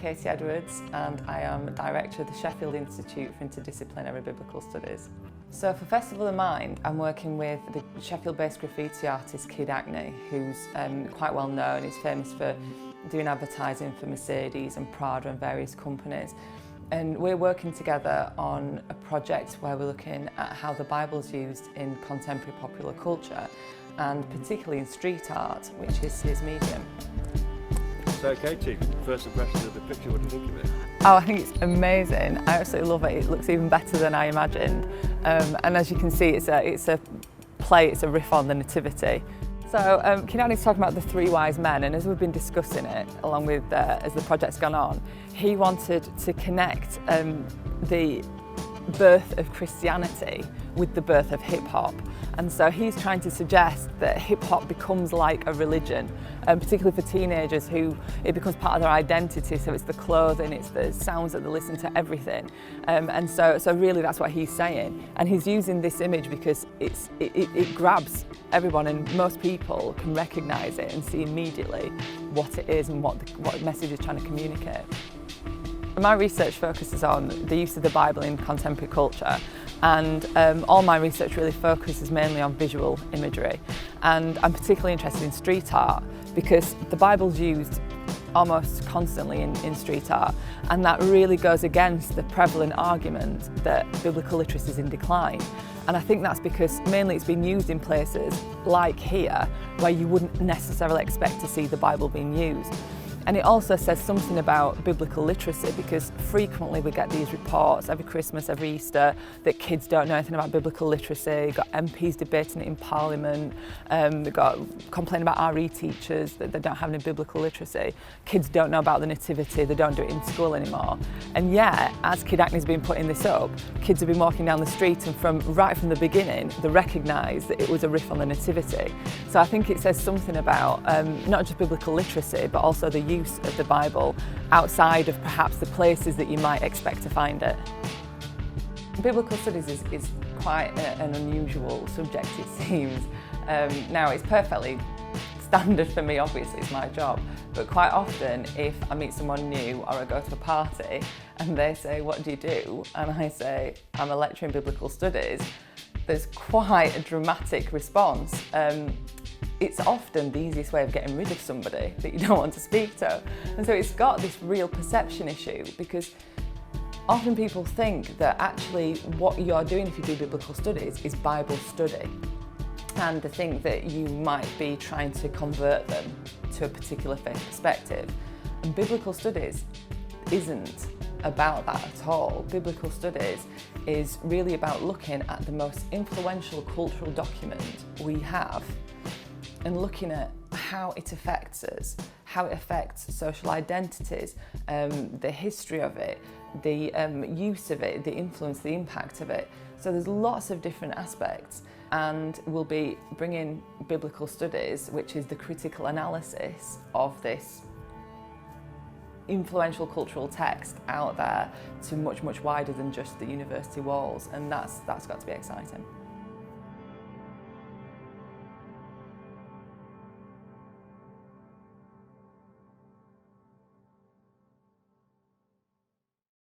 Katie Edwards and I am Director of the Sheffield Institute for Interdisciplinary Biblical Studies. So for Festival of Mind, I'm working with the Sheffield-based graffiti artist Kid Acne, who's quite well known. He's famous for doing advertising for Mercedes and Prada and various companies. And we're working together on a project where we're looking at how the Bible's used in contemporary popular culture, and particularly in street art, which is his medium. So Katie, first impressions of the picture, what do you think of it? Oh, I think it's amazing. I absolutely love it. It looks even better than I imagined. And as you can see, it's a play, it's a riff on the Nativity. So Kid Acne's talking about the three wise men, and as we've been discussing it, along with as the project's gone on, he wanted to connect the birth of Christianity with the birth of hip-hop. And so he's trying to suggest that hip-hop becomes like a religion, particularly for teenagers who it becomes part of their identity. So it's the clothing, it's the sounds that they listen to, everything. And so really that's what he's saying. And he's using this image because it grabs everyone, and most people can recognise it and see immediately what it is and what message it's trying to communicate. My research focuses on the use of the Bible in contemporary culture, and all my research really focuses mainly on visual imagery. And I'm particularly interested in street art because the Bible's used almost constantly in street art, and that really goes against the prevalent argument that biblical literacy is in decline. And I think that's because mainly it's been used in places like here where you wouldn't necessarily expect to see the Bible being used. And it also says something about biblical literacy because frequently we get these reports every Christmas, every Easter, that kids don't know anything about biblical literacy. You've got MPs debating it in Parliament, we've got complaining about RE teachers that they don't have any biblical literacy. Kids don't know about the Nativity, they don't do it in school anymore. And yet, as Kid Acne's been putting this up, kids have been walking down the street and right from the beginning, they recognise that it was a riff on the Nativity. So I think it says something about not just biblical literacy, but also the use of the Bible outside of perhaps the places that you might expect to find it. Biblical studies is quite an unusual subject, it seems. Now it's perfectly standard for me, obviously it's my job, but quite often if I meet someone new or I go to a party and they say, "What do you do?" and I say, "I'm a lecturer in biblical studies," there's quite a dramatic response. It's often the easiest way of getting rid of somebody that you don't want to speak to. And so it's got this real perception issue because often people think that actually what you're doing if you do biblical studies is Bible study. And they think that you might be trying to convert them to a particular faith perspective. And biblical studies isn't about that at all. Biblical studies is really about looking at the most influential cultural document we have and looking at how it affects us, how it affects social identities, the history of it, the use of it, the influence, the impact of it. So there's lots of different aspects, and we'll be bringing biblical studies, which is the critical analysis of this influential cultural text out there to much, much wider than just the university walls, and that's got to be exciting.